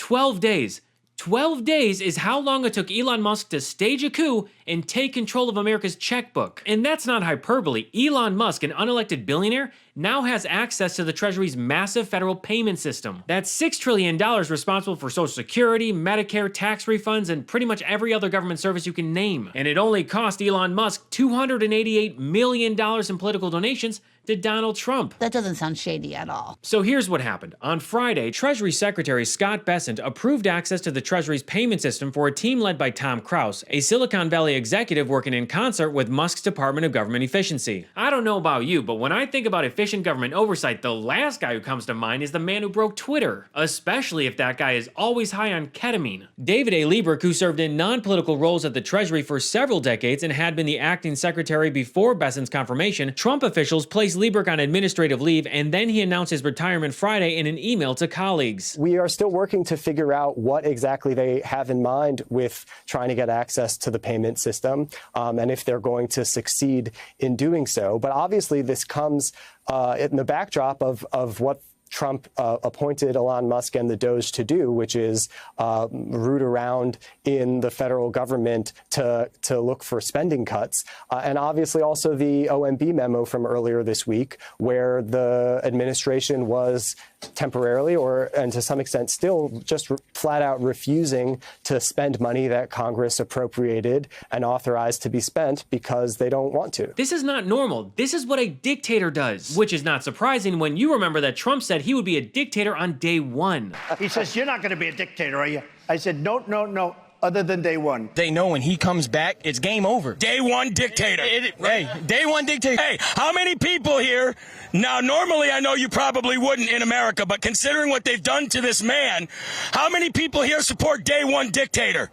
12 days. 12 days is how long it took Elon Musk to stage a coup and take control of America's checkbook. And that's not hyperbole. Elon Musk, an unelected billionaire, now has access to the Treasury's massive federal payment system. That's $6 trillion responsible for Social Security, Medicare, tax refunds, and pretty much every other government service you can name. And it only cost Elon Musk $288 million in political donations to Donald Trump. That doesn't sound shady at all. So here's what happened. On Friday, Treasury Secretary Scott Bessent approved access to the Treasury's payment system for a team led by Tom Krause, a Silicon Valley executive working in concert with Musk's Department of Government Efficiency. I don't know about you, but when I think about efficient government oversight, the last guy who comes to mind is the man who broke Twitter, especially if that guy is always high on ketamine. David A. Liebrecht, who served in non-political roles at the Treasury for several decades and had been the acting secretary before Bessent's confirmation, Trump officials placed Liebrecht on administrative leave, and then he announced his retirement Friday in an email to colleagues. We are still working to figure out what exactly they have in mind with trying to get access to the payment system, and if they're going to succeed in doing so. But obviously this comes in the backdrop of what Trump appointed Elon Musk and the Doge to do, which is root around in the federal government to look for spending cuts. And obviously also the OMB memo from earlier this week, where the administration was temporarily and to some extent still just flat out refusing to spend money that Congress appropriated and authorized to be spent because they don't want to. This is not normal. This is what a dictator does, which is not surprising when you remember that Trump said he would be a dictator on day one. He says, "You're not going to be a dictator, are you?" I said, no, other than day one. They know when he comes back, it's game over. Day one dictator. Hey, day one dictator. Hey, how many people here? Now, normally I know you probably wouldn't in America, but considering what they've done to this man, how many people here support day one dictator?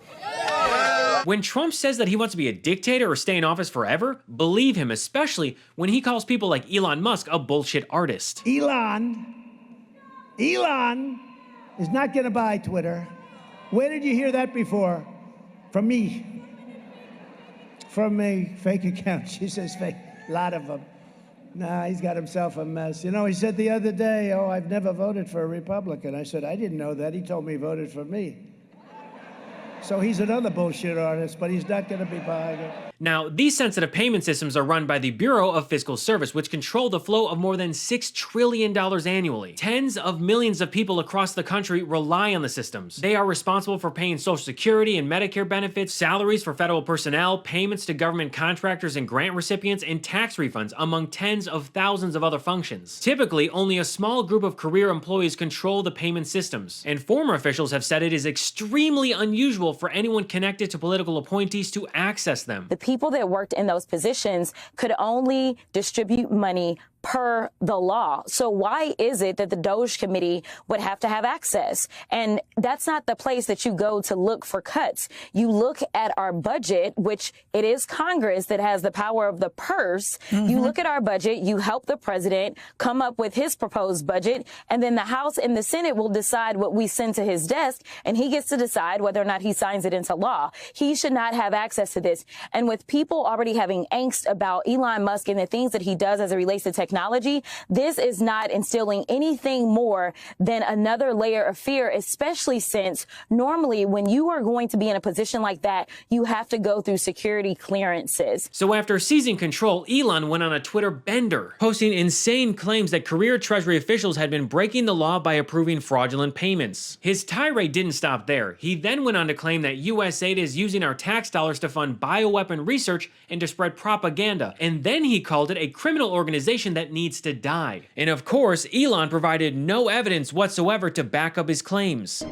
When Trump says that he wants to be a dictator or stay in office forever, believe him, especially when he calls people like Elon Musk a bullshit artist. Elon is not going to buy Twitter. Where did you hear that before? From me. From a fake account. She says fake. A lot of them. Nah, he's got himself a mess. You know, he said the other day, "Oh, I've never voted for a Republican." I said, "I didn't know that. He told me he voted for me." So he's another bullshit artist, but he's not going to be buying it. Now, these sensitive payment systems are run by the Bureau of Fiscal Service, which control the flow of more than $6 trillion annually. Tens of millions of people across the country rely on the systems. They are responsible for paying Social Security and Medicare benefits, salaries for federal personnel, payments to government contractors and grant recipients, and tax refunds, among tens of thousands of other functions. Typically, only a small group of career employees control the payment systems, and former officials have said it is extremely unusual for anyone connected to political appointees to access them. The people that worked in those positions could only distribute money per the law. So why is it that the Doge Committee would have to have access? And that's not the place that you go to look for cuts. You look at our budget, which it is Congress that has the power of the purse. You look at our budget, you help the president come up with his proposed budget, and then the House and the Senate will decide what we send to his desk, and he gets to decide whether or not he signs it into law. He should not have access to this. And with people already having angst about Elon Musk and the things that he does as it relates to technology, this is not instilling anything more than another layer of fear, especially since normally when you are going to be in a position like that, you have to go through security clearances. So after seizing control, Elon went on a Twitter bender, posting insane claims that career Treasury officials had been breaking the law by approving fraudulent payments. His tirade didn't stop there. He then went on to claim that US aid is using our tax dollars to fund bioweapon research and to spread propaganda, and then he called it a criminal organization that needs to die. And of course, Elon provided no evidence whatsoever to back up his claims.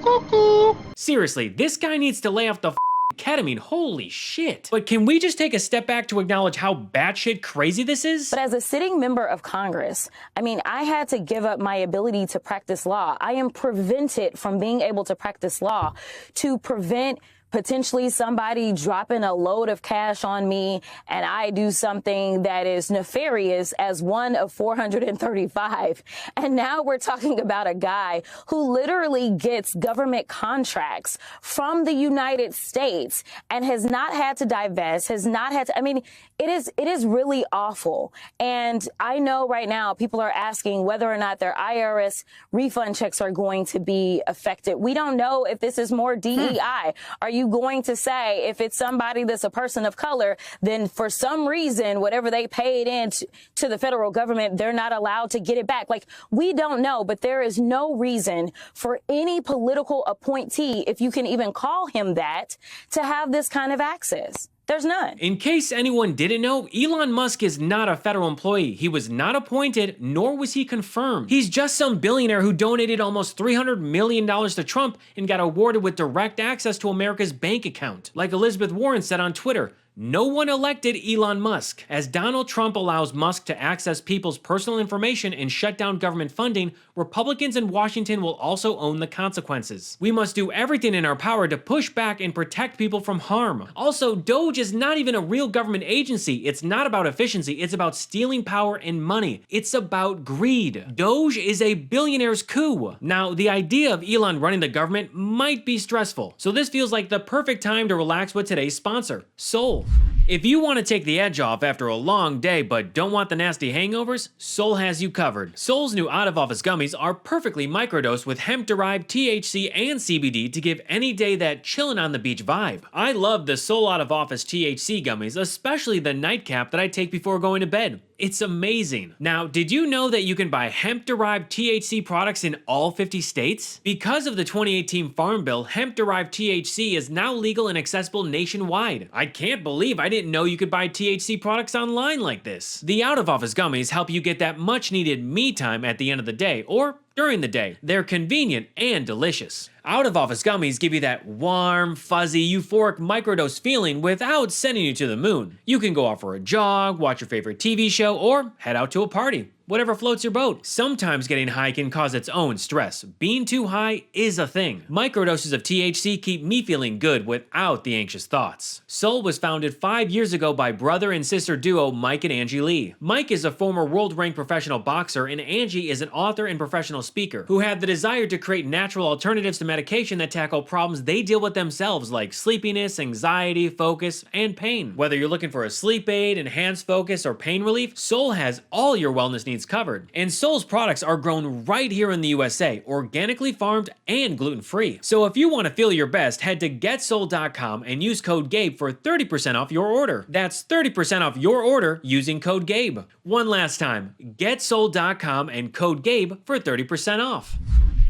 Seriously, this guy needs to lay off the ketamine, holy shit. But can we just take a step back to acknowledge how batshit crazy this is? But as a sitting member of Congress, I had to give up my ability to practice law. I am prevented from being able to practice law to prevent potentially somebody dropping a load of cash on me and I do something that is nefarious as one of 435. And now we're talking about a guy who literally gets government contracts from the United States and has not had to divest, has not had to, I mean, it is really awful. And I know right now people are asking whether or not their IRS refund checks are going to be affected. We don't know if this is more DEI. Are you going to say if it's somebody that's a person of color, then for some reason, whatever they paid in to the federal government, they're not allowed to get it back? Like, we don't know, but there is no reason for any political appointee, if you can even call him that, to have this kind of access. There's none. In case anyone didn't know, Elon Musk is not a federal employee. He was not appointed, nor was he confirmed. He's just some billionaire who donated almost $300 million to Trump and got awarded with direct access to America's bank account. Like Elizabeth Warren said on Twitter, no one elected Elon Musk. As Donald Trump allows Musk to access people's personal information and shut down government funding, Republicans in Washington will also own the consequences. We must do everything in our power to push back and protect people from harm. Also, Doge is not even a real government agency. It's not about efficiency. It's about stealing power and money. It's about greed. Doge is a billionaire's coup. Now, the idea of Elon running the government might be stressful, so this feels like the perfect time to relax with today's sponsor, Sol. If you want to take the edge off after a long day but don't want the nasty hangovers, Sol has you covered. Sol's new out-of-office gummies are perfectly microdosed with hemp-derived THC and CBD to give any day that chillin' on the beach vibe. I love the Sol out-of-office THC gummies, especially the nightcap that I take before going to bed. It's amazing. Now, did you know that you can buy hemp-derived THC products in all 50 states? Because of the 2018 Farm Bill, hemp-derived THC is now legal and accessible nationwide. I can't believe I didn't know you could buy THC products online like this. The out-of-office gummies help you get that much-needed me time at the end of the day, or during the day. They're convenient and delicious. Out-of-office gummies give you that warm, fuzzy, euphoric microdose feeling without sending you to the moon. You can go out for a jog, watch your favorite TV show, or head out to a party. Whatever floats your boat. Sometimes getting high can cause its own stress. Being too high is a thing. Microdoses of THC keep me feeling good without the anxious thoughts. Sol was founded 5 years ago by brother and sister duo Mike and Angie Lee. Mike is a former world-ranked professional boxer, and Angie is an author and professional speaker who had the desire to create natural alternatives to medication that tackle problems they deal with themselves, like sleepiness, anxiety, focus, and pain. Whether you're looking for a sleep aid, enhanced focus, or pain relief, Sol has all your wellness needs covered. And Sol's products are grown right here in the USA, organically farmed and gluten-free. So if you want to feel your best, head to GetSol.com and use code GABE for 30% off your order. That's 30% off your order using code GABE. One last time, GetSol.com and code GABE for 30% off.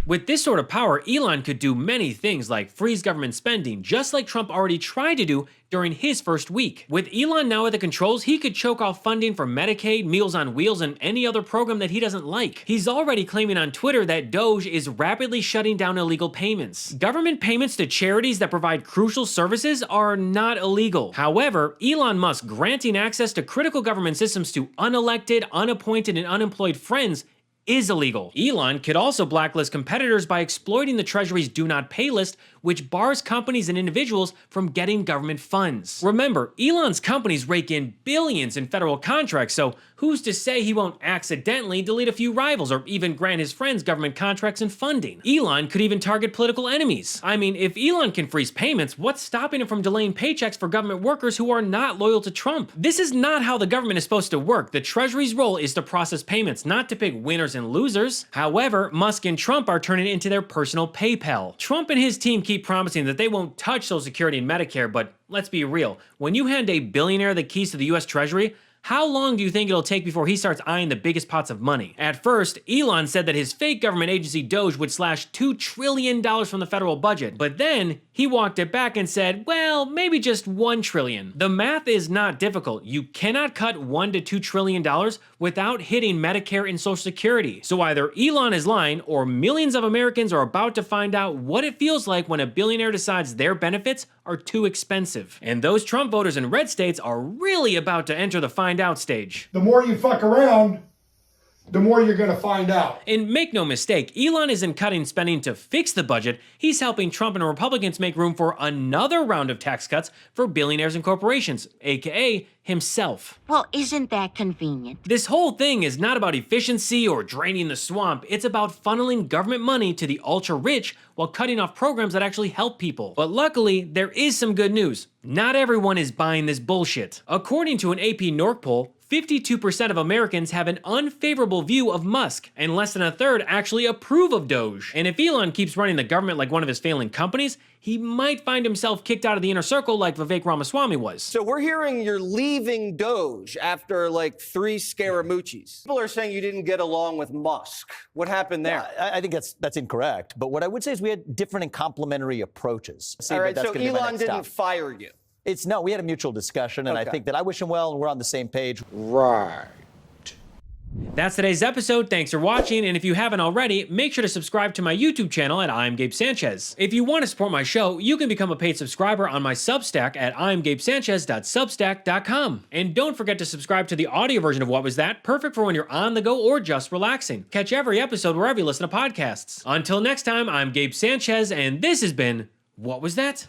With this sort of power, Elon could do many things like freeze government spending, just like Trump already tried to do during his first week. With Elon now at the controls, he could choke off funding for Medicaid, Meals on Wheels, and any other program that he doesn't like. He's already claiming on Twitter that Doge is rapidly shutting down illegal payments. Government payments to charities that provide crucial services are not illegal. However, Elon Musk granting access to critical government systems to unelected, unappointed, and unemployed friends is illegal. Elon could also blacklist competitors by exploiting the Treasury's Do Not Pay list, which bars companies and individuals from getting government funds. Remember, Elon's companies rake in billions in federal contracts, so who's to say he won't accidentally delete a few rivals or even grant his friends government contracts and funding? Elon could even target political enemies. I mean, if Elon can freeze payments, what's stopping him from delaying paychecks for government workers who are not loyal to Trump? This is not how the government is supposed to work. The Treasury's role is to process payments, not to pick winners and losers. However, Musk and Trump are turning it into their personal PayPal. Trump and his team keep promising that they won't touch Social Security and Medicare, but let's be real. When you hand a billionaire the keys to the US Treasury, how long do you think it'll take before he starts eyeing the biggest pots of money? At first, Elon said that his fake government agency Doge would slash $2 trillion from the federal budget, but then he walked it back and said, well, maybe just $1 trillion. The math is not difficult. You cannot cut $1 to $2 trillion without hitting Medicare and Social Security. So either Elon is lying or millions of Americans are about to find out what it feels like when a billionaire decides their benefits are too expensive. And those Trump voters in red states are really about to enter the find out stage. The more you fuck around, the more you're going to find out. And make no mistake, Elon isn't cutting spending to fix the budget, he's helping Trump and Republicans make room for another round of tax cuts for billionaires and corporations, aka himself. Well, isn't that convenient? This whole thing is not about efficiency or draining the swamp, it's about funneling government money to the ultra-rich while cutting off programs that actually help people. But luckily, there is some good news. Not everyone is buying this bullshit. According to an AP Norc poll, 52% of Americans have an unfavorable view of Musk, and less than a third actually approve of Doge. And if Elon keeps running the government like one of his failing companies, he might find himself kicked out of the inner circle like Vivek Ramaswamy was. So we're hearing you're leaving Doge after like 3 Scaramucci's. People are saying you didn't get along with Musk. What happened there? Yeah, I think that's incorrect. But what I would say is we had different and complementary approaches. All right, so Elon didn't fire you. No, we had a mutual discussion, and I think that I wish him well, and we're on the same page. Right. That's today's episode. Thanks for watching, and if you haven't already, make sure to subscribe to my YouTube channel at I'm Gabe Sanchez. If you want to support my show, you can become a paid subscriber on my Substack at imgabesanchez.substack.com. And don't forget to subscribe to the audio version of What Was That, perfect for when you're on the go or just relaxing. Catch every episode wherever you listen to podcasts. Until next time, I'm Gabe Sanchez, and this has been What Was That?